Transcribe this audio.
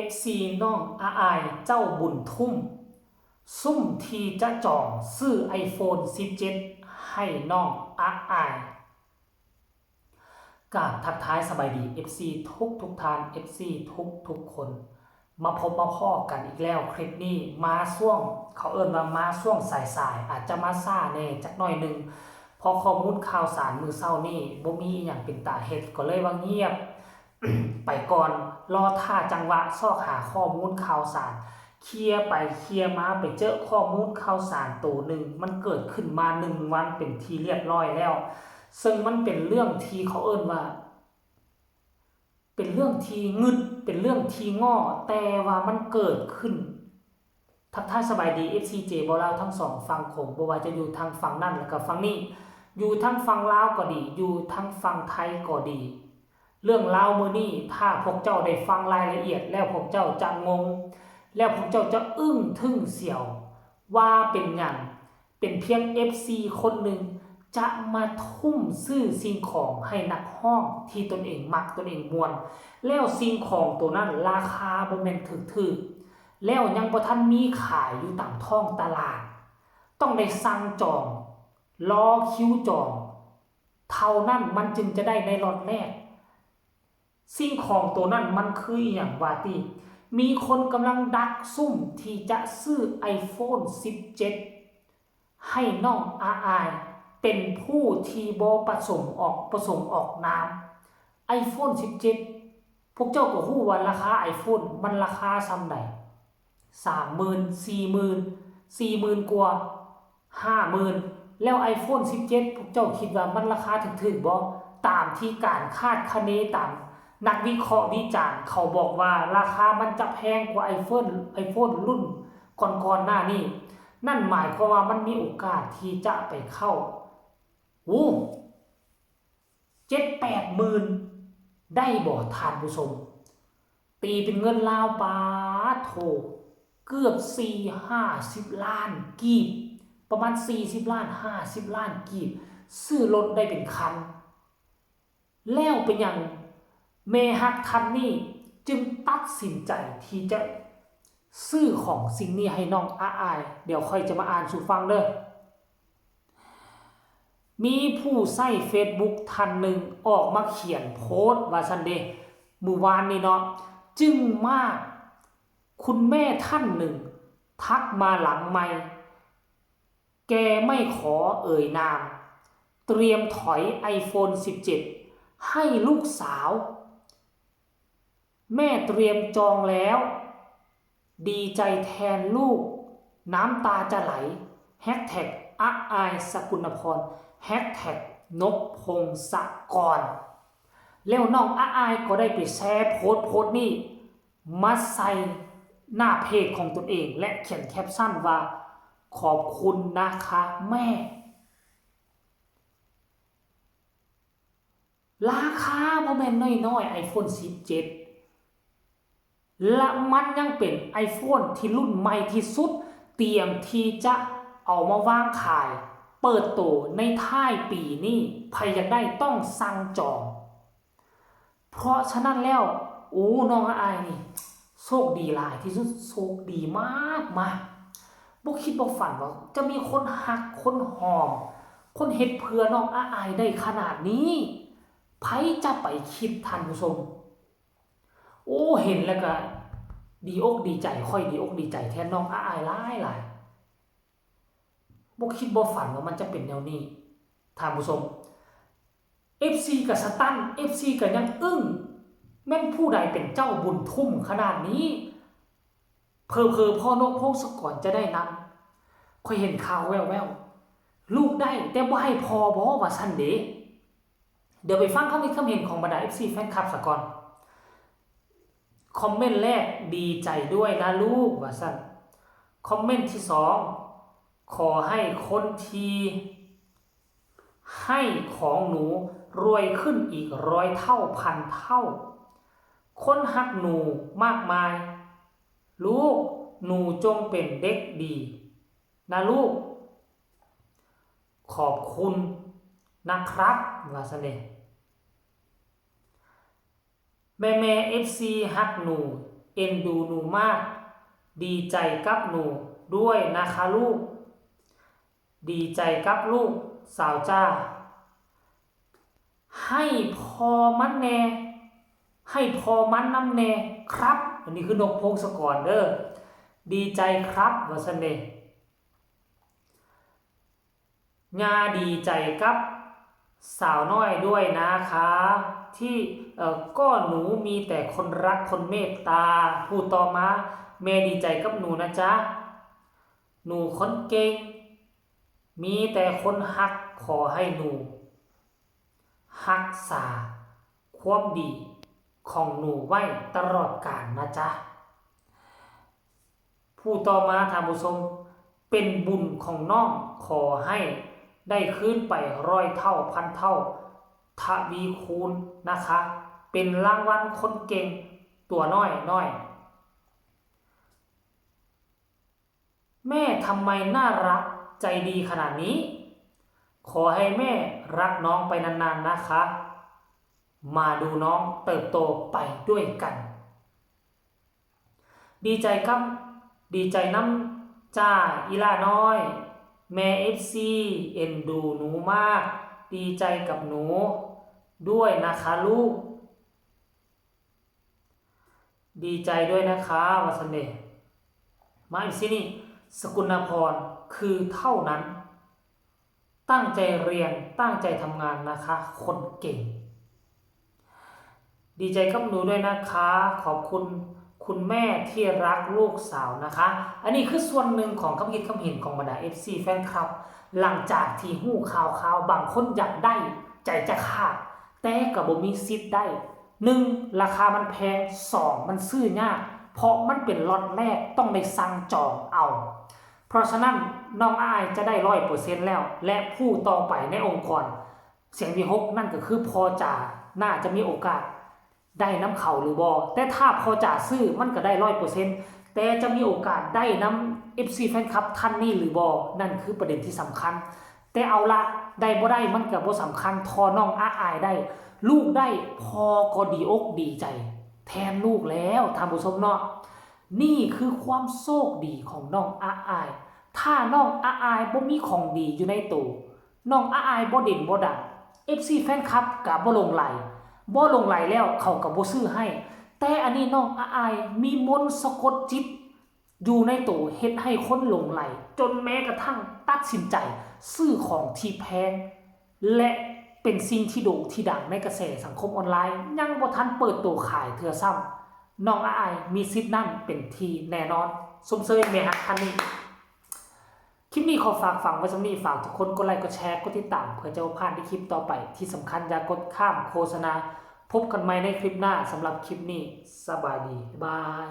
FC น้องอาอายเจ้าบุญทุ่มซุ่มทีจะจองซื้อ iPhone 17 ให้น้องอาอายกราบทักทายสบายดี FC ทุกท่าน FC ทุกคนมาพบมาพ้อกันอีกแล้วคลิปนี้มาช่วงเขาเอิ้นว่ามาช่วงสายอาจจะมาซ่าแน่จักหน่อยนึงพอข้อมูลข่าวสารมือเช้านี่บ่มีอีหยังเป็นตาเฮ็ดก็เลยว่าเงียบ ไปก่อนรอท่าจังหวะซอกหาข้อมูลข่าวสารเคลียร์ไปเคลียร์มาไปเจอข้อมูลข่าวสารตัวหนึ่งมันเกิดขึ้นมา1 วันเป็นที่เรียบร้อยแล้วซึ่งมันเป็นเรื่องที่เขาเอิ้นว่าเป็นเรื่องที่งึดเป็นเรื่องที่ง้อแต่ว่ามันเกิดขึ้นทักทายสบายดี FCJ บ่ลาวทั้งสองฝั่งโขงบ่ว่าจะอยู่ทางฝั่งนั่นแล้วก็ฝั่งนี้อยู่ทั้งฝั่งลาวก็ดีอยู่ทั้งฝั่งไทยก็ดีเรื่องราวมื้อนี้ถ้าพวกเจ้าได้ฟังรายละเอียดแล้วพวกเจ้าจะงงแล้วพวกเจ้าจะอึ้งทึ่งเสียวว่าเป็นหยังเป็นเพียง FC คนหนึ่งจะมาทุ่มซื้อสิ่งของให้นักห้องที่ตนเองมักตนเองมวนแล้วสิ่งของตัวนั้นราคาบ่แม่นถูกๆแล้วยังบ่ทันมีขายอยู่ตามท้องตลาดต้องได้สั่งจองรอคิวจองเท่านั้นมันจึงจะได้ในล็อตแรกสิ่งของตัวนั้นมันคืออย่างว่าที่มีคนกำลังดักซุ่มที่จะซื้อ iPhone 17 ให้น้องอาอายเป็นผู้ที่บ่ประสงค์ออกนาม iPhone 17 พวกเจ้าก็ฮู้ว่าราคา iPhone มันราคาส่ำใด 30,000 40,000 กว่า 50,000 แล้ว iPhone 17 พวกเจ้าคิดว่ามันราคาถูกๆบ่ตามที่การคาดคะเนตามนักวิเคราะห์วิจารณ์เขาบอกว่าราคามันจะแพงกว่า iPhone รุ่นก่อนหน้านี้นั่นหมายความว่ามันมีโอกาสที่จะไปเข้า7-8 หมื่นได้บ่ท่านผู้ชมตีเป็นเงินลาวปาโถเกือบ4-50 ล้านกีบประมาณ40 ล้าน50 ล้านกีบซื้อรถได้เป็นคันแล้วเป็นอย่างเมฮักทันนี่จึงตัดสินใจที่จะซื้อของสิ่งนี้ให้น้องอาอายเดี๋ยวค่อยจะมาอ่านสู่ฟังเด้อมีผู้ใช้ Facebook ท่านหนึ่งออกมาเขียนโพสต์ว่าซั่นเด้มื้อวานนี้เนาะจึงมากคุณแม่ท่านหนึ่งทักมาหลังไมค์แกไม่ขอเอ่ยนามเตรียมถอย iPhone 17 ให้ลูกสาวแม่เตรียมจองแล้วดีใจแทนลูกน้ำตาจะไหลแฮชแท็กอาอายสกุลพรแฮชแท็กนพพงศกรแล้วน้องอาอายก็ได้ไปแชร์โพสต์นี้มาใส่หน้าเพจของตนเองและเขียนแคปชั่นว่าขอบคุณนะคะแม่ราคาบ่แม่นน้อยๆ iPhone 17และมันยังเป็น iPhone ที่รุ่นใหม่ที่สุดเตรียมที่จะเอามาวางขายเปิดตัวในท้ายปีนี้ใครอยากได้ต้องสั่งจองเพราะฉะนั้นแล้วน้องอายนี่โชคดีหลายที่สุดโชคดีมากบ่คิดบ่ฝันว่าจะมีคนฮักคนหอมคนเฮ็ดเพื่อน้องอายได้ขนาดนี้ไผจะไปคิดท่านผู้ชมเห็นแล้วก็ดีอกดีใจค่อยดีอกดีใจแทนน้องอายหลายบ่คิดบ่ฝันว่ามันจะเป็นแนวนี้ท่านผู้ชม FC กับสตัน FC ก็ยังอึ้งแม่นผู้ใดเป็นเจ้าบุญทุ่มขนาดนี้เผลอๆพ่อนกพงศกรจะได้นำค่อยเห็นข่าวแว่วๆลูกได้แต่บ่ให้พอบ่ว่าซั่นเด้เดี๋ยวไปฟังคำคิดคำเห็นของบรรดา FC แฟนคลับซะก่อนคอมเมนต์แรกดีใจด้วยนะลูกว่าซั่นคอมเมนต์ที่2ขอให้คนที่ให้ของหนูรวยขึ้นอีก100 เท่าพันเท่าคนฮักหนูมากมายลูกหนูจงเป็นเด็กดีนะลูกขอบคุณนะครับว่าซั่นเด้แม่FC ฮักหนู อ็นดูหนูมากดีใจกับหนูด้วยนะคะลูกดีใจกับลูกสาวจ้าให้พอมันแน่ให้พอมันน้ำแน่ครับอันนี้คือนกพงศกรเด้อดีใจครับว่าซั่นเด้งาดีใจกับสาวน้อยด้วยนะคะที่ก็หนูมีแต่คนรักคนเมตตาพูดต่อมาแม่ดีใจกับหนูนะจ๊ะหนูคนเก่งมีแต่คนฮักขอให้หนูรักษาความดีของหนูไว้ตลอดกาลนะจ๊ะผู้ต่อมาท่านผู้ชมเป็นบุญของน้องขอให้ได้คืนไป100 เท่าพันเท่าทวีคูณนะคะเป็นรางวัลคนเก่งตัวน้อยแม่ทำไมน่ารักใจดีขนาดนี้ขอให้แม่รักน้องไปนานๆนะคะมาดูน้องเติบโตไปด้วยกันดีใจครับดีใจน้ำจ้าอีล่าน้อยแม่FCเอ็นดูหนูมากดีใจกับหนูด้วยนะคะลูกดีใจด้วยนะคะวัสเน่มาอีกสินี่สกุลพรคือเท่านั้นตั้งใจเรียนตั้งใจทำงานนะคะคนเก่งดีใจกับหนูด้วยนะคะขอบคุณคุณแม่ที่รักลูกสาวนะคะอันนี้คือส่วนหนึ่งของความคิดความเห็นของบรรดา FC แฟนคลับหลังจากที่หู้ข่าวบางคนอยากได้ใจจะขาดแต่ก็บ่มีสิทธิ์ได้1ราคามันแพง2มันซื้อยากเพราะมันเป็นล็อตแรกต้องได้สั่งจองเอาเพราะฉะนั้นน้องอายจะได้ 100% แล้วและผู้ต่อไปในองค์กรเสียงที่6นั่นก็คือพอจ่าน่าจะมีโอกาสได้น้ำเขาหรือบอแต่ถ้าพอจ่าซื้อมันก็ได้ 100% แต่จะมีโอกาสได้น้ำ FC แฟนคลับท่านนี้หรือบอนั่นคือประเด็นที่สำคัญแต่เอาละได้บ่ได้มันก็บ่สำคัญทอน้องอายได้ลูกได้พอก็ดีอกดีใจแทนลูกแล้วท่านผู้ชมเนาะนี่คือความโชคดีของน้องอายถ้าน้องอายบ่มีของดีอยู่ในตัวน้องอายบ่เด่นบ่ดัง FC แฟนคลับก็บ่ลงไหลแล้วเขาก็บ่ซื้อให้แต่อันนี้น้องอายมีมนต์สะกดจิตอยู่ในตัวเฮ็ดให้คนหลงไหลจนแม้กระทั่งตัดสินใจซื้อของที่แพงและเป็นสิ่งที่โด่งที่ดังในกระแสสังคมออนไลน์ยังบ่ทันเปิดตัวขายเทื่อซ้ำน้องอายมีสิทธิ์นั่นเป็นที่แน่นอนสมเสยแม่ฮักท่านนี้คลิปนี้ขอฝากฝังไว้สำนี้ฝากทุกคนกดไลค์กดแชร์กดติดตามเพื่อจะพลาดในคลิปต่อไปที่สำคัญอย่ากดข้ามโฆษณาพบกันใหม่ในคลิปหน้าสำหรับคลิปนี้สบายดีบ๊ายบาย